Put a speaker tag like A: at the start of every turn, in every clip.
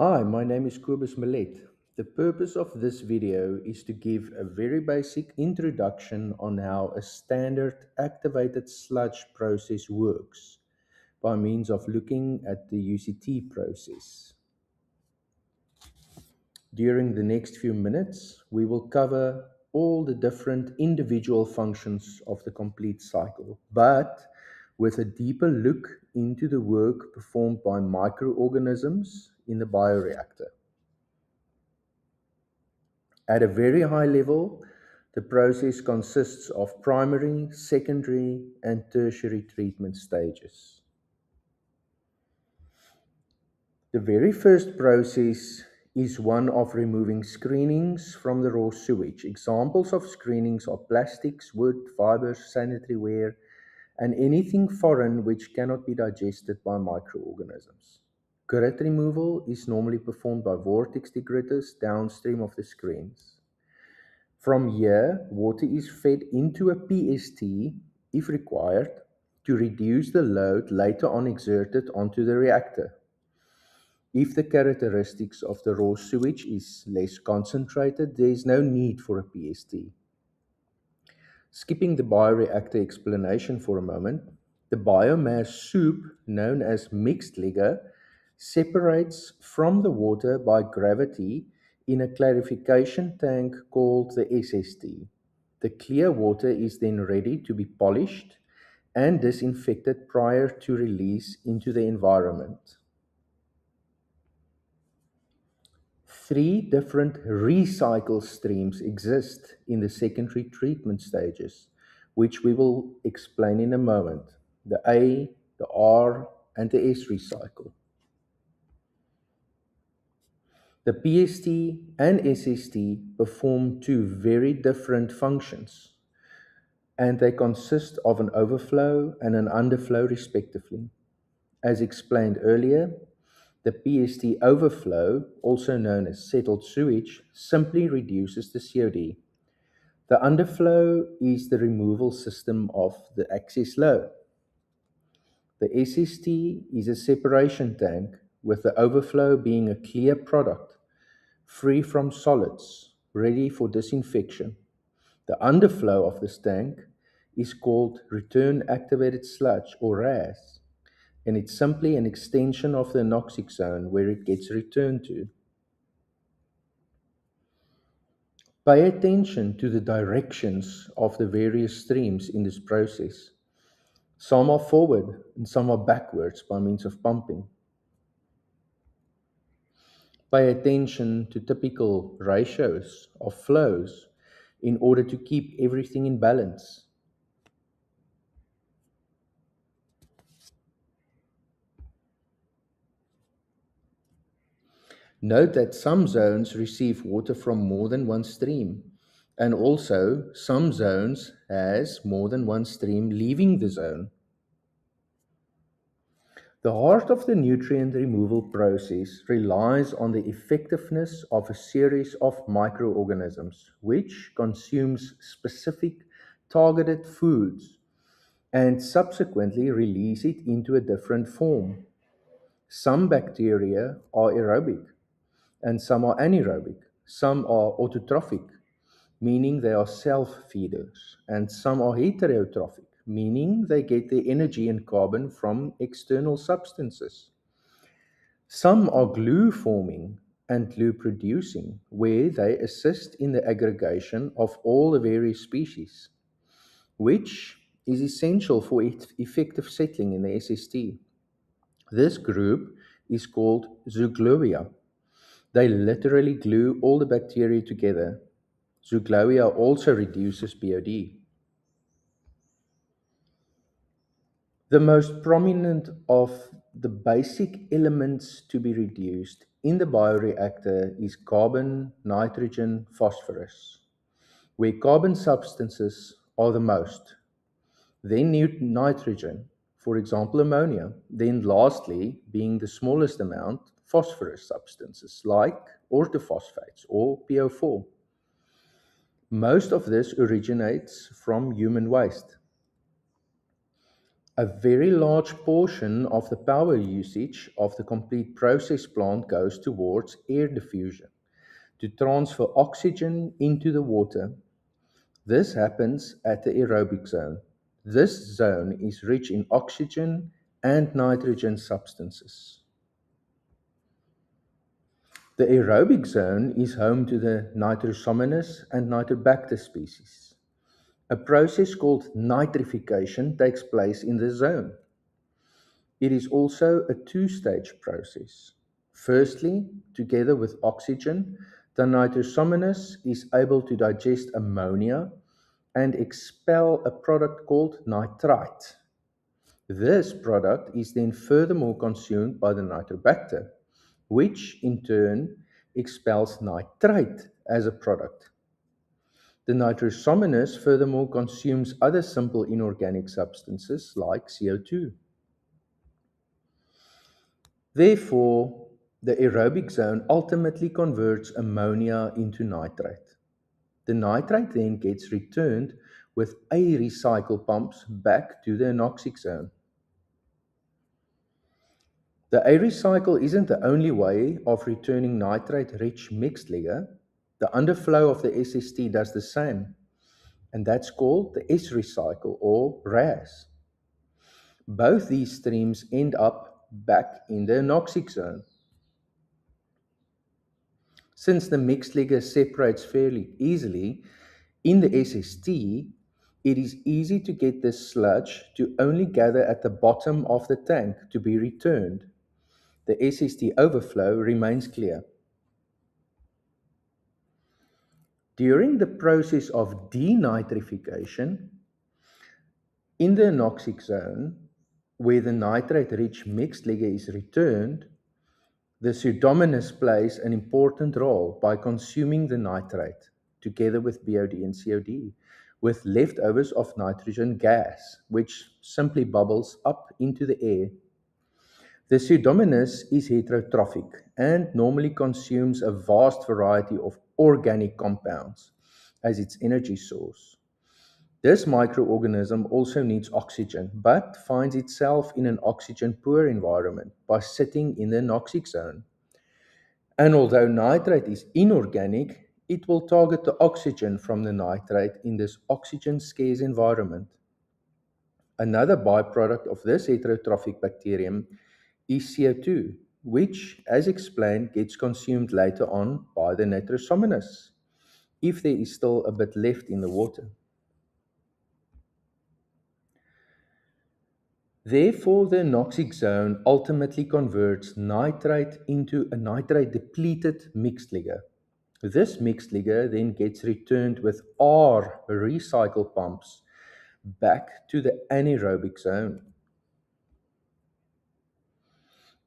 A: Hi, my name is Kobus Millet. The purpose of this video is to give a very basic introduction on how a standard activated sludge process works by means of looking at the UCT process. During the next few minutes, we will cover all the different individual functions of the complete cycle, but with a deeper look into the work performed by microorganisms in the bioreactor. At a very high level, the process consists of primary, secondary, and tertiary treatment stages. The very first process is one of removing screenings from the raw sewage. Examples of screenings are plastics, wood, fibers, sanitary ware, and anything foreign which cannot be digested by microorganisms. Grit removal is normally performed by vortex degritters downstream of the screens. From here, water is fed into a PST, if required, to reduce the load later on exerted onto the reactor. If the characteristics of the raw sewage is less concentrated, there is no need for a PST. Skipping the bioreactor explanation for a moment, the biomass soup, known as mixed liquor, separates from the water by gravity in a clarification tank called the SST. The clear water is then ready to be polished and disinfected prior to release into the environment. Three different recycle streams exist in the secondary treatment stages, which we will explain in a moment: the A, the R, and the S recycle. The PST and SST perform two very different functions, and they consist of an overflow and an underflow respectively. As explained earlier, the PST overflow, also known as settled sewage, simply reduces the COD. The underflow is the removal system of the excess load. The SST is a separation tank, with the overflow being a clear product, free from solids, ready for disinfection. The underflow of this tank is called return activated sludge, or RAS, and it's simply an extension of the anoxic zone where it gets returned to. Pay attention to the directions of the various streams in this process. Some are forward and some are backwards by means of pumping. Pay attention to typical ratios of flows in order to keep everything in balance. Note that some zones receive water from more than one stream, and also some zones has more than one stream leaving the zone. The heart of the nutrient removal process relies on the effectiveness of a series of microorganisms which consumes specific targeted foods and subsequently release it into a different form. Some bacteria are aerobic and some are anaerobic. Some are autotrophic, meaning they are self-feeders, and some are heterotrophic, meaning they get their energy and carbon from external substances. Some are glue forming and glue producing, where they assist in the aggregation of all the various species, which is essential for effective settling in the SST. This group is called Zooglobia. They literally glue all the bacteria together. Zooglobia also reduces BOD. The most prominent of the basic elements to be reduced in the bioreactor is carbon, nitrogen, phosphorus, where carbon substances are the most, then nitrogen, for example ammonia, then lastly, being the smallest amount, phosphorus substances like orthophosphates or PO4. Most of this originates from human waste. A very large portion of the power usage of the complete process plant goes towards air diffusion to transfer oxygen into the water. This happens at the aerobic zone. This zone is rich in oxygen and nitrogen substances. The aerobic zone is home to the Nitrosomonas and Nitrobacter species. A process called nitrification takes place in the zone. It is also a two-stage process. Firstly, together with oxygen, the Nitrosomonas is able to digest ammonia and expel a product called nitrite. This product is then furthermore consumed by the Nitrobacter, which in turn expels nitrate as a product. The Nitrosomonas furthermore consumes other simple inorganic substances like CO2. Therefore, the aerobic zone ultimately converts ammonia into nitrate. The nitrate then gets returned with aerocycle pumps back to the anoxic zone. The aerocycle isn't the only way of returning nitrate-rich mixed liquor. The underflow of the SST does the same, and that's called the S-recycle or RAS. Both these streams end up back in the anoxic zone. Since the mixed liquor separates fairly easily in the SST, it is easy to get this sludge to only gather at the bottom of the tank to be returned. The SST overflow remains clear. During the process of denitrification, in the anoxic zone, where the nitrate-rich mixed liquor is returned, the Pseudomonas plays an important role by consuming the nitrate, together with BOD and COD, with leftovers of nitrogen gas, which simply bubbles up into the air. The Pseudomonas is heterotrophic and normally consumes a vast variety of organic compounds as its energy source. This microorganism also needs oxygen, but finds itself in an oxygen-poor environment by sitting in the anoxic zone. And although nitrate is inorganic, it will target the oxygen from the nitrate in this oxygen-scarce environment. Another byproduct of this heterotrophic bacterium is CO2, which, as explained, gets consumed later on by the Nitrosomonas, if there is still a bit left in the water. Therefore, the anoxic zone ultimately converts nitrate into a nitrate-depleted mixed liquor. This mixed liquor then gets returned with R recycle pumps back to the anaerobic zone.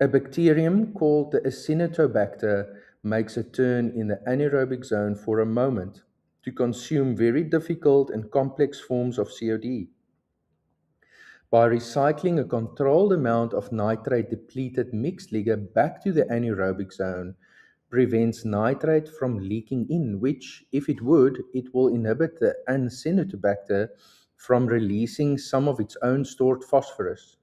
A: A bacterium called the Acinetobacter makes a turn in the anaerobic zone for a moment to consume very difficult and complex forms of COD. By recycling a controlled amount of nitrate-depleted mixed liquor back to the anaerobic zone prevents nitrate from leaking in, which, if it would, it will inhibit the Acinetobacter from releasing some of its own stored phosphorus,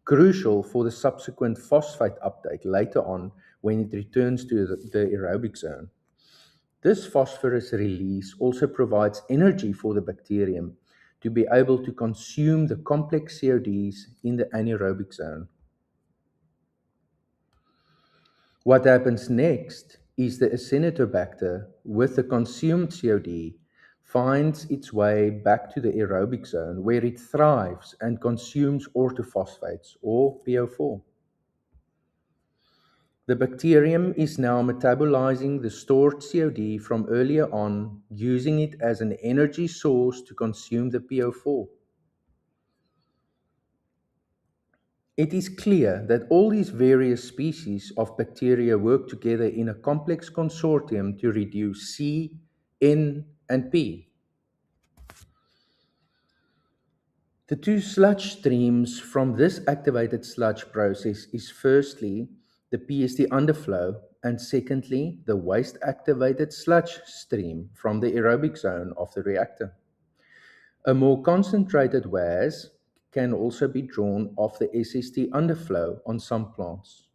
A: crucial for the subsequent phosphate uptake later on when it returns to the aerobic zone. This phosphorus release also provides energy for the bacterium to be able to consume the complex CODs in the anaerobic zone. What happens next is the Acinetobacter, with the consumed COD, finds its way back to the aerobic zone where it thrives and consumes orthophosphates, or PO4. The bacterium is now metabolizing the stored COD from earlier on, using it as an energy source to consume the PO4. It is clear that all these various species of bacteria work together in a complex consortium to reduce C, N, and P. The two sludge streams from this activated sludge process is firstly the PSD underflow and secondly the waste activated sludge stream from the aerobic zone of the reactor. A more concentrated WAS can also be drawn off the SST underflow on some plants.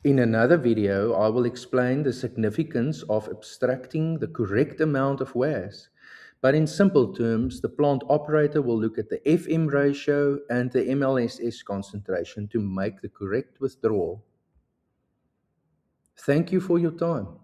A: In another video, I will explain the significance of abstracting the correct amount of WAS. But in simple terms, the plant operator will look at the FM ratio and the MLSS concentration to make the correct withdrawal. Thank you for your time.